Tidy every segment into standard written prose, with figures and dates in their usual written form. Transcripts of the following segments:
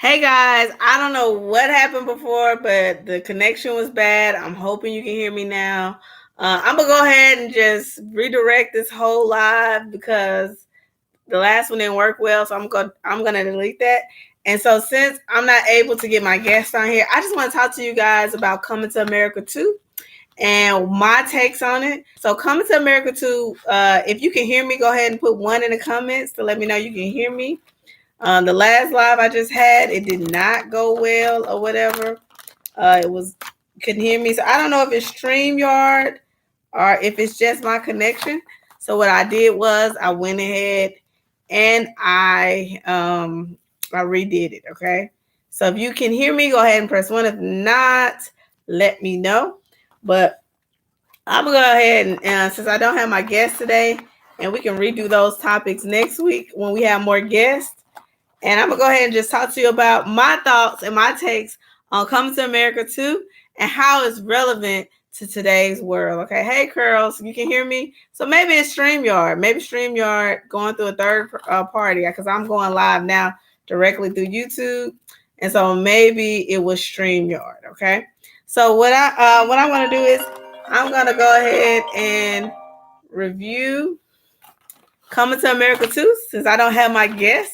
Hey guys, I don't know what happened before, but the connection was bad. I'm hoping you can hear me now. I'm gonna go ahead and just redirect this whole live because the last one didn't work well, so I'm gonna delete that. And so since I'm not able to get my guests on here, I just want to talk to you guys about Coming to America 2 and my takes on it. So Coming to America 2, if you can hear me, go ahead and put one in the comments to let me know you can hear me. The last live I just had, it did not go well or whatever. It was couldn't hear me, so I don't know if it's StreamYard or if it's just my connection. So what I did was I went ahead and I redid it. Okay, so if you can hear me, go ahead and press one. If not, let me know. But I'm gonna go ahead and since I don't have my guests today, and we can redo those topics next week when we have more guests. And I'm gonna go ahead and just talk to you about my thoughts and my takes on Coming to America 2 and how it's relevant to today's world. Okay, hey Curls, you can hear me? So maybe it's StreamYard. Maybe StreamYard going through a third party because I'm going live now directly through YouTube. And so maybe it was StreamYard. Okay. So what I want to do is I'm gonna go ahead and review Coming to America 2 since I don't have my guest.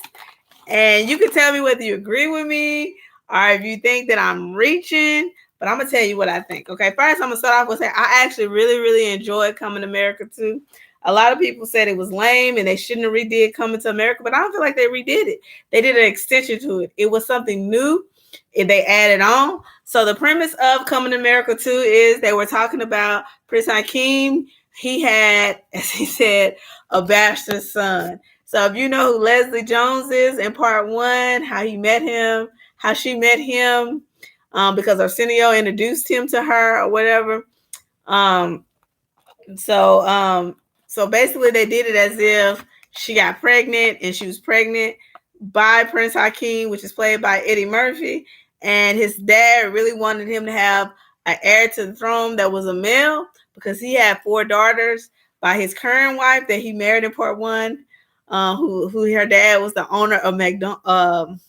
And you can tell me whether you agree with me or if you think that I'm reaching. But I'm going to tell you what I think. Okay, first I'm going to start off with saying I actually really, really enjoyed Coming to America 2. A lot of people said it was lame and they shouldn't have redid Coming to America, but I don't feel like they redid it. They did an extension to it. It was something new and they added on. So the premise of Coming to America 2 is they were talking about Prince Hakeem. He had, as he said, a bastard son. So if you know who Leslie Jones is in part one, how he met him, how she met him, because Arsenio introduced him to her or whatever. Um, so so basically they did it as if she got pregnant and she was pregnant by Prince Hakeem, which is played by Eddie Murphy, and his dad really wanted him to have an heir to the throne that was a male because he had 4 daughters by his current wife that he married in part one, who her dad was the owner of McDowell's,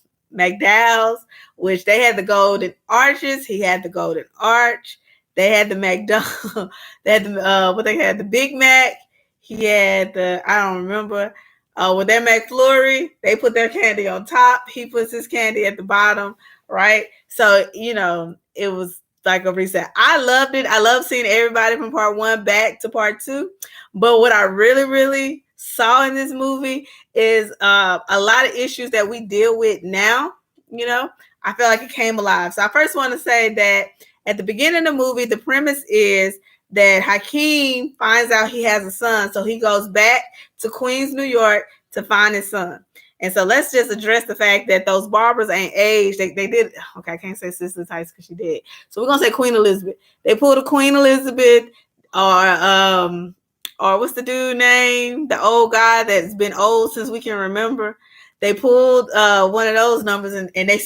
which they had the golden arches. He had the golden arch. They had the McDonald. They had the Big Mac. He had I don't remember. With their McFlurry, they put their candy on top. He puts his candy at the bottom, right? So, it was like a reset. I loved it. I love seeing everybody from part one back to part two. But what I really, really saw in this movie is a lot of issues that we deal with now. I feel like it came alive. So I first want to say that at the beginning of the movie, the premise is that Hakeem finds out he has a son. So he goes back to Queens, New York to find his son. And so let's just address the fact that those barbers ain't aged. They did. Okay, I can't say Sister Tice because she did. So we're going to say Queen Elizabeth. They pulled a Queen Elizabeth or what's the dude name? The old guy that's been old since we can remember. They pulled one of those numbers and they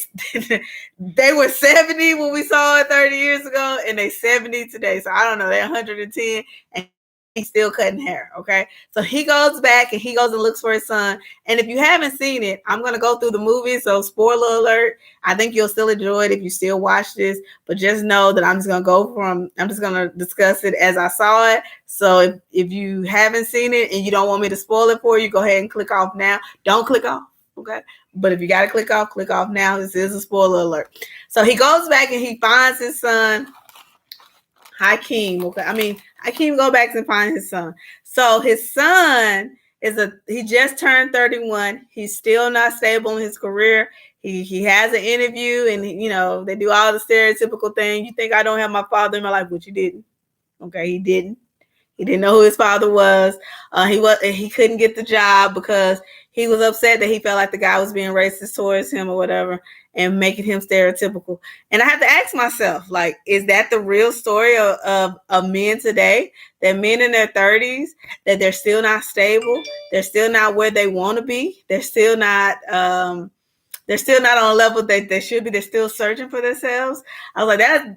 they were 70 when we saw it 30 years ago, and they 70 today. So I don't know, they're 110 and he's still cutting hair. Okay. So he goes back and he goes and looks for his son. And if you haven't seen it, I'm going to go through the movie. So spoiler alert, I think you'll still enjoy it if you still watch this, but just know that I'm just going to discuss it as I saw it. So if you haven't seen it and you don't want me to spoil it for you, go ahead and click off now. Don't click off. Okay. But if you got to click off now. This is a spoiler alert. So he goes back and he finds his son, Hakeem. Okay. Hakeem go back and find his son. So his son he just turned 31. He's still not stable in his career. He has an interview and, they do all the stereotypical thing. You think I don't have my father in my life, but you didn't. Okay. He didn't. He didn't know who his father was. He couldn't get the job because he was upset that he felt like the guy was being racist towards him or whatever and making him stereotypical. And I have to ask myself, like, is that the real story of men today? That men in their 30s, that they're still not stable. They're still not where they want to be. They're still not on a level that they should be. They're still searching for themselves. I was like, that,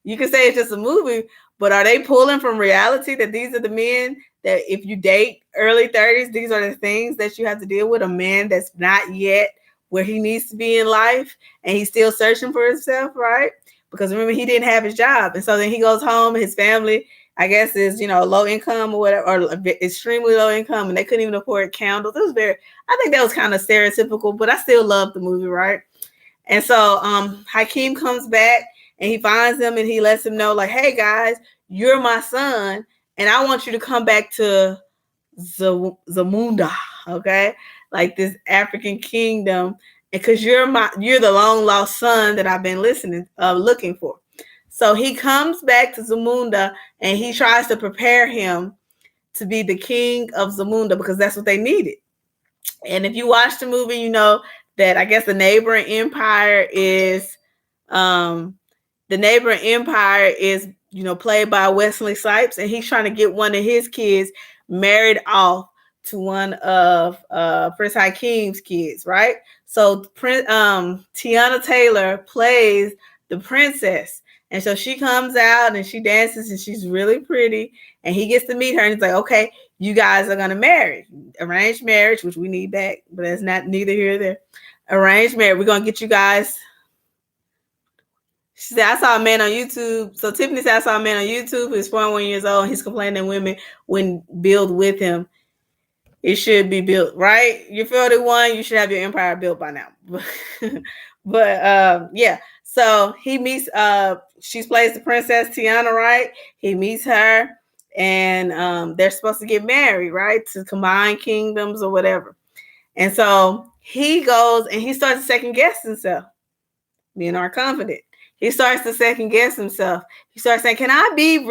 you can say it's just a movie, but are they pulling from reality that these are the men that if you date early 30s, these are the things that you have to deal with? A man that's not yet where he needs to be in life, and he's still searching for himself, right? Because remember, he didn't have his job, and so then he goes home, and his family, I guess, is low income or whatever, or extremely low income, and they couldn't even afford candles. It was I think that was kind of stereotypical, but I still love the movie, right? And so Hakeem comes back and he finds them and he lets them know, like, hey guys, you're my son, and I want you to come back to Zamunda, okay? Like this African kingdom, because you're the long lost son that I've been looking for. So he comes back to Zamunda and he tries to prepare him to be the king of Zamunda because that's what they needed. And if you watch the movie, you know that I guess the neighboring empire is played by Wesley Snipes, and he's trying to get one of his kids married off to one of Prince Hakeem's kids, right? So Tiana Taylor plays the princess, and so she comes out and she dances and she's really pretty, and he gets to meet her and he's like, okay, you guys are gonna marry, arranged marriage, which we need back, but that's neither here nor there. Arranged marriage, we're gonna get you guys. She said, I saw a man on YouTube. So Tiffany said, I saw a man on YouTube who's 41 years old. And he's complaining that women wouldn't build with him. It should be built, right? You're 41, you should have your empire built by now. But yeah. So he meets, she plays the princess Tiana, right? He meets her and they're supposed to get married, right? To combine kingdoms or whatever. And so he goes and he starts to second guess himself. Men are confident. He starts to second guess himself. He starts saying, can I really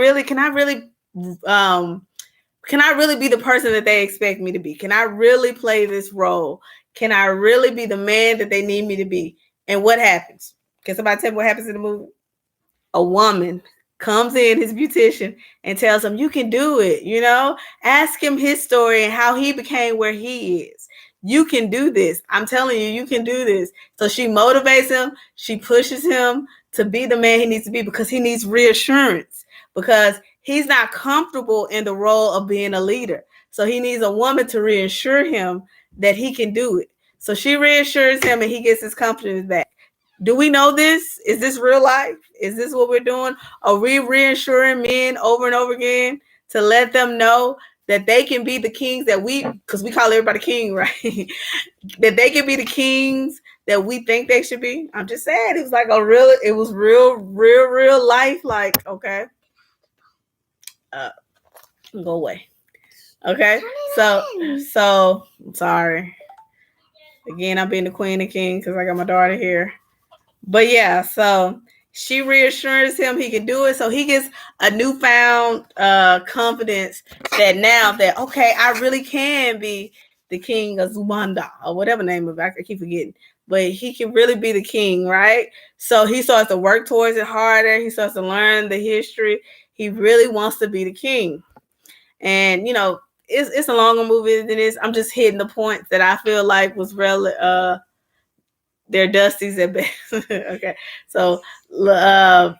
be the person that they expect me to be? Can I really play this role? Can I really be the man that they need me to be? And what happens? Can somebody tell me what happens in the movie? A woman comes in, his beautician, and tells him, you can do it, Ask him his story and how he became where he is. You can do this. I'm telling you, you can do this. So she motivates him. She pushes him to be the man he needs to be because he needs reassurance, because he's not comfortable in the role of being a leader. So he needs a woman to reassure him that he can do it. So she reassures him and he gets his confidence back. Do we know this? Is this real life? Is this what we're doing? Are we reassuring men over and over again to let them know that they can be the kings because we call everybody king, right? That they can be the kings that we think they should be? I'm just saying, it was like real life. Like, okay, go away. Okay, so I'm sorry. Again, I'm being the queen and king because I got my daughter here. But yeah, so she reassures him he can do it. So he gets a newfound confidence that now that, okay, I really can be the king of Zumanda or whatever name of it. I keep forgetting. But he can really be the king, right? So he starts to work towards it harder. He starts to learn the history. He really wants to be the king. And, it's a longer movie than this. I'm just hitting the points that I feel like was they're dusties at best. Okay. So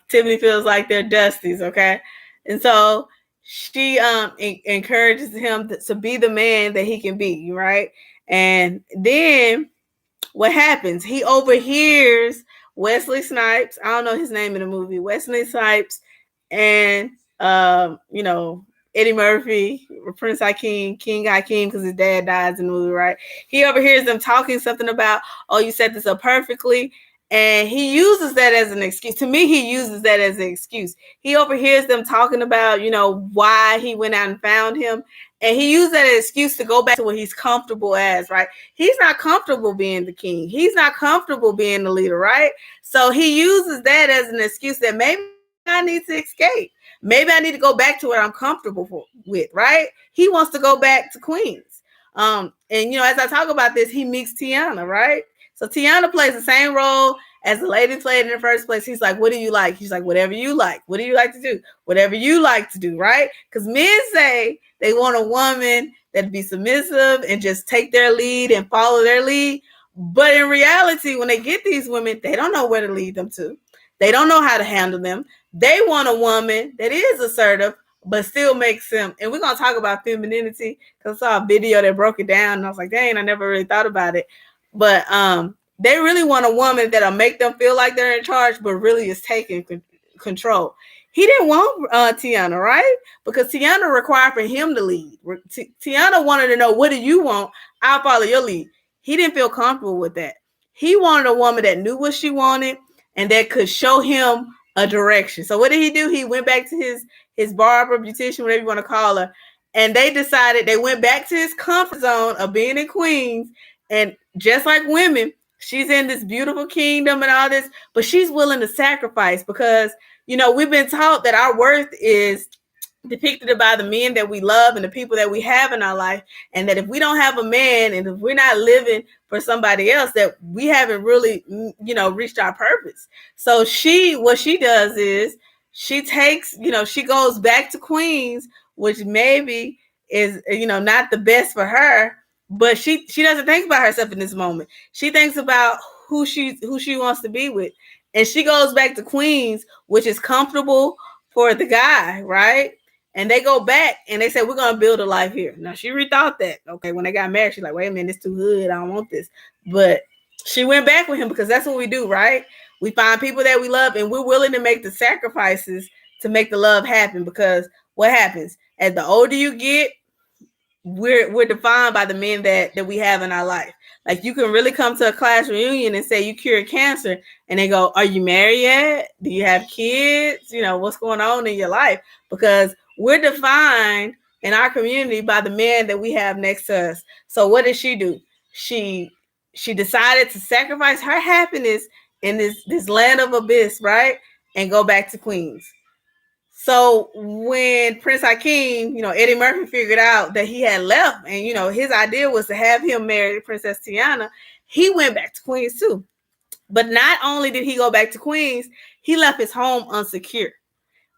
Tiffany feels like they're dusties. Okay. And so she encourages him to be the man that he can be. Right. And then what happens? He overhears Wesley Snipes. I don't know his name in the movie. Wesley Snipes and, Eddie Murphy, Prince Hakeem, King Hakeem, because his dad dies in the movie, right? He overhears them talking something about, oh, you set this up perfectly. And he uses that as an excuse. To me, he uses that as an excuse. He overhears them talking about, why he went out and found him. And he used that as an excuse to go back to what he's comfortable as, right? He's not comfortable being the king. He's not comfortable being the leader, right? So he uses that as an excuse that maybe I need to escape. Maybe I need to go back to what I'm comfortable with, right? He wants to go back to Queens. And, as I talk about this, he meets Tiana, right? So Tiana plays the same role as the lady played in the first place. He's like, what do you like? He's like, whatever you like. What do you like to do? Whatever you like to do, right? Because men say they want a woman that'd be submissive and just take their lead and follow their lead. But in reality, when they get these women, they don't know where to lead them to. They don't know how to handle them. They want a woman that is assertive, but still makes them. And we're going to talk about femininity because I saw a video that broke it down. And I was like, dang, I never really thought about it. But They really want a woman that'll make them feel like they're in charge, but really is taking control. He didn't want Tiana, right? Because Tiana required for him to lead. Tiana wanted to know, what do you want? I'll follow your lead. He didn't feel comfortable with that. He wanted a woman that knew what she wanted and that could show him a direction. So what did he do? He went back to his barber, beautician, whatever you want to call her, and they decided they went back to his comfort zone of being in Queens. And just like women, she's in this beautiful kingdom and all this, but she's willing to sacrifice because, we've been taught that our worth is depicted by the men that we love and the people that we have in our life, and that if we don't have a man and if we're not living for somebody else, that we haven't really reached our purpose. So what she does is she takes, she goes back to Queens, which maybe is not the best for her, but she doesn't think about herself in this moment. She thinks about who she wants to be with, and she goes back to Queens, which is comfortable for the guy, right? And they go back and they say, we're going to build a life here. Now, she rethought that. Okay, when they got married, she's like, wait a minute, it's too hood. I don't want this. But she went back with him because that's what we do, right? We find people that we love and we're willing to make the sacrifices to make the love happen, because what happens? As the older you get, we're defined by the men that we have in our life. Like, you can really come to a class reunion and say you cured cancer, and they go, are you married yet? Do you have kids? What's going on in your life? Because we're defined in our community by the men that we have next to us. So what did she do? She decided to sacrifice her happiness in this land of abyss, right? And go back to Queens. So when Prince Hakeem, Eddie Murphy figured out that he had left, and his idea was to have him marry Princess Tiana, he went back to Queens too. But not only did he go back to Queens, he left his home unsecure.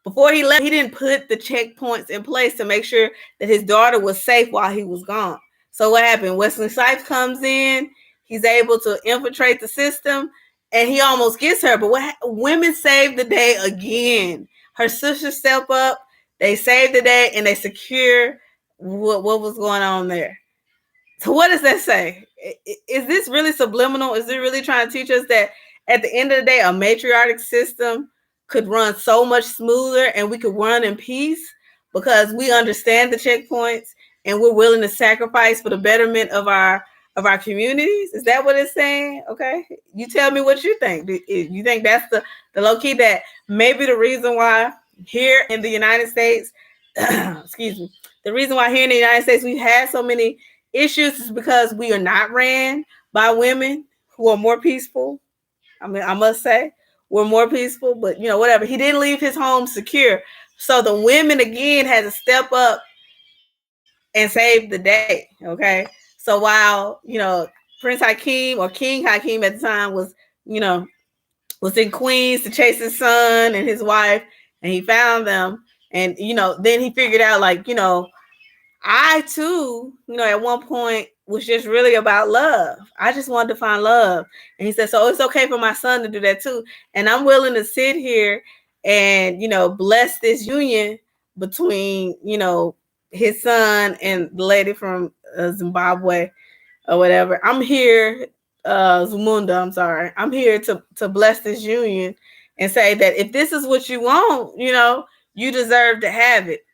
Before he left, he didn't put the checkpoints in place to make sure that his daughter was safe while he was gone. So what happened? Wesley Snipes comes in, he's able to infiltrate the system, and he almost gets her. But women saved the day again. Her sisters step up, they save the day, and they secure what was going on there. So what does that say? Is this really subliminal? Is it really trying to teach us that at the end of the day, a matriarchic system could run so much smoother and we could run in peace because we understand the checkpoints and we're willing to sacrifice for the betterment of our communities? Is that what it's saying? Okay, you tell me what you think. You think that's the low key, that maybe the reason why here in the United States, excuse me, the reason why here in the United States we've had so many issues is because we are not ran by women who are more peaceful? I mean, I must say we're more peaceful, but whatever. He didn't leave his home secure. So the women again had to step up and save the day. Okay. So while, Prince Hakeem or King Hakeem at the time was in Queens to chase his son and his wife, and he found them. And, then he figured out, like, I too, at one point was just really about love. I just wanted to find love. And he said, so it's okay for my son to do that too. And I'm willing to sit here and, bless this union between, his son and the lady from Zimbabwe or whatever. I'm here, Zamunda, I'm sorry. I'm here to bless this union and say that if this is what you want, you deserve to have it.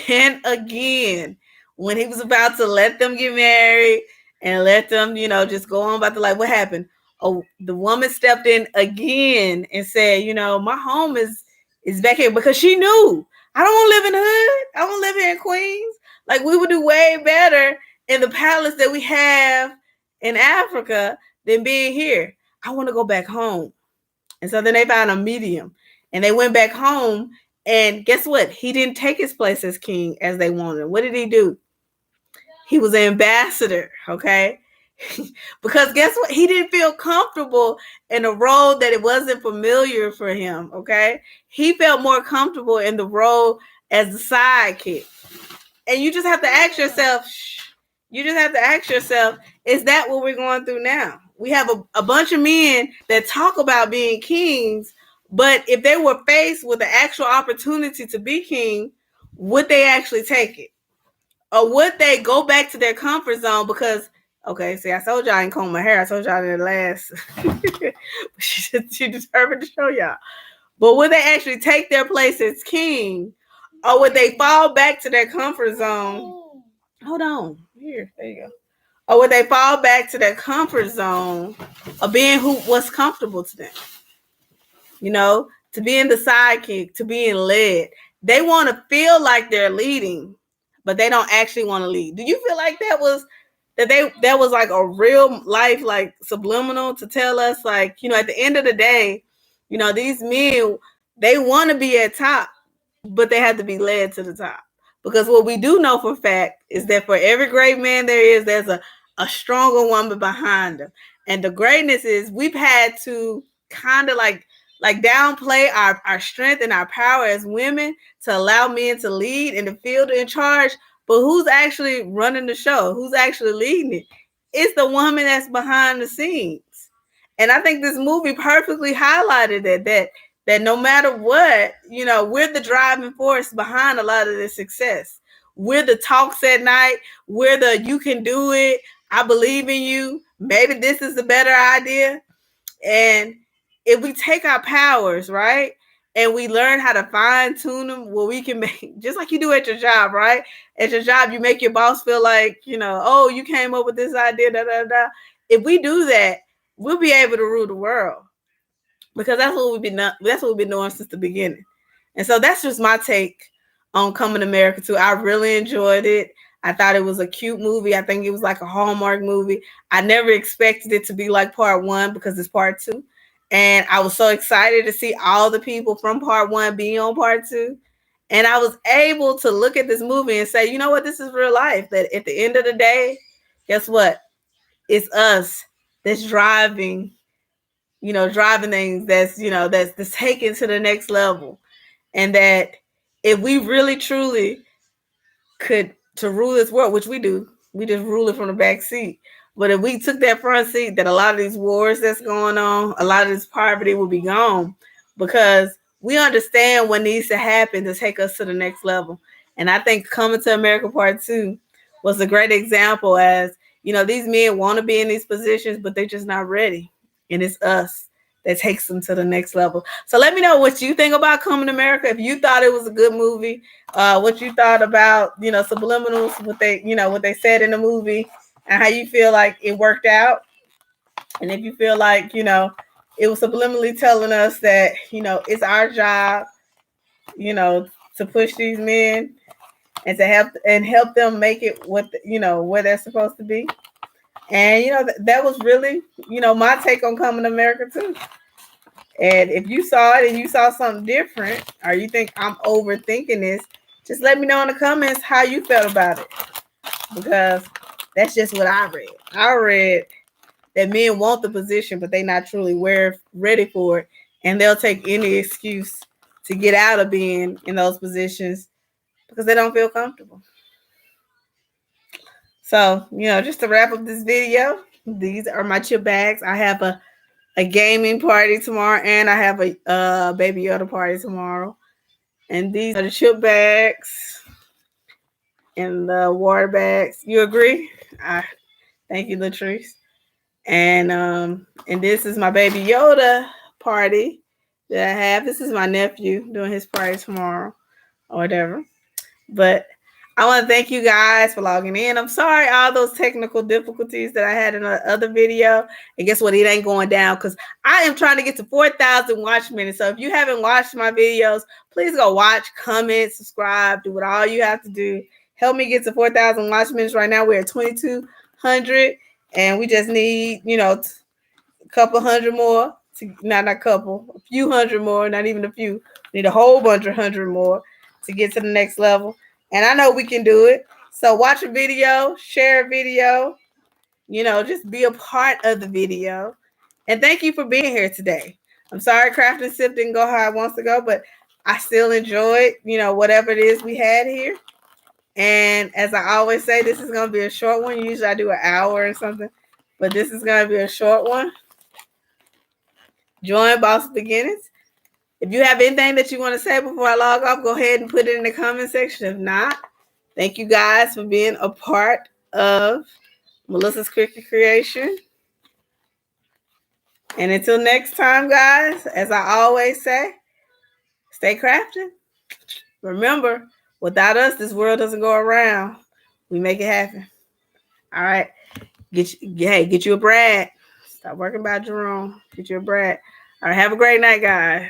And again, when he was about to let them get married and let them, just go on about the life, what happened? Oh, the woman stepped in again and said, my home is back here, because she knew, I don't want to live in the hood. I want to live here in Queens. Like, we would do way better in the palace that we have in Africa than being here. I want to go back home. And so then they found a medium and they went back home. And guess what? He didn't take his place as king as they wanted. What did he do? He was an ambassador, okay? Because guess what? He didn't feel comfortable in a role that it wasn't familiar for him, okay? He felt more comfortable in the role as the sidekick. And you just have to ask yourself, is that what we're going through now? We have a bunch of men that talk about being kings, but if they were faced with the actual opportunity to be king, would they actually take it? Or would they go back to their comfort zone because, Okay, see, I told y'all I ain't comb my hair. I told y'all in the last. She deserved to show y'all. But would they actually take their place as king, or would they fall back to their comfort zone? Hold on, here, there you go. Or would they fall back to their comfort zone of being what's comfortable to them? You know, to being the sidekick, to being led. They want to feel like they're leading, but they don't actually want to lead. Do you feel like that was like a real life, like subliminal to tell us, like, you know, at the end of the day, you know, these men, they want to be at top, but they have to be led to the top. Because what we do know for a fact is that for every great man there is, there's a stronger woman behind them. And the greatness is we've had to kind of like downplay our strength and our power as women to allow men to lead and to feel in charge. But who's actually running the show? Who's actually leading it? It's the woman that's behind the scenes. And I think this movie perfectly highlighted that no matter what, you know, we're the driving force behind a lot of this success. We're the talks at night. We're the you can do it. I believe in you. Maybe this is a better idea. And if we take our powers, right, and we learn how to fine tune them, well, we can make, just like you do at your job, right? At your job, you make your boss feel like, you know, oh, you came up with this idea, da da da. If we do that, we'll be able to rule the world, because that's what we've been doing since the beginning. And so that's just my take on Coming to America 2. I really enjoyed it. I thought it was a cute movie. I think it was like a Hallmark movie. I never expected it to be like part 1 because it's part 2. And I was so excited to see all the people from part 1 being on part 2. And I was able to look at this movie and say, you know what, this is real life. That at the end of the day, guess what? It's us that's driving things that's taken to the next level. And that if we really truly could to rule this world, which we do, we just rule it from the back seat. But if we took that front seat, that a lot of these wars that's going on, a lot of this poverty will be gone, because we understand what needs to happen to take us to the next level. And I think Coming to America Part 2 was a great example, as, you know, these men want to be in these positions, but they're just not ready. And it's us that takes them to the next level. So let me know what you think about Coming to America. If you thought it was a good movie, what you thought about, you know, subliminals, what they said in the movie, and how you feel like it worked out. And if you feel like, you know, it was subliminally telling us that, you know, it's our job, you know, to push these men and to help them make it where they're supposed to be. And, you know, that was really, you know, my take on Coming to America too. And if you saw it and you saw something different, or you think I'm overthinking this, just let me know in the comments how you felt about it. Because that's just what I read. I read that men want the position, but they're not truly ready for it. And they'll take any excuse to get out of being in those positions because they don't feel comfortable. So, you know, just to wrap up this video, these are my chip bags. I have a gaming party tomorrow, and I have a Baby Yoda party tomorrow. And these are the chip bags and the water bags. You agree? Thank you, Latrice. And this is my Baby Yoda party that I have. This is my nephew doing his party tomorrow or whatever. But I want to thank you guys for logging in. I'm sorry all those technical difficulties that I had in the other video. And guess what? It ain't going down because I am trying to get to 4,000 watch minutes. So if you haven't watched my videos, please go watch, comment, subscribe, do what all you have to do. Help me get to 4,000 watch minutes. Right now we're at 2,200, and we just need, you know, a couple hundred more. Not a couple, a few hundred more, not even a few. We need a whole bunch of hundred more to get to the next level. And I know we can do it. So watch a video, share a video, you know, just be a part of the video. And thank you for being here today. I'm sorry Craft and Sip didn't go how I wants to go, but I still enjoyed, you know, whatever it is we had here. And as I always say, this is going to be a short one. Usually I do an hour or something, but this is going to be a short one. Join Boss Beginnings. If you have anything that you want to say before I log off, go ahead and put it in the comment section. If not, thank you guys for being a part of Melissa's Cricket Creation. And until next time, guys, as I always say, stay crafting. Remember, without us, this world doesn't go around. We make it happen. All right. Get you a Brad. Stop working by Jerome. Get you a Brad. All right. Have a great night, guys.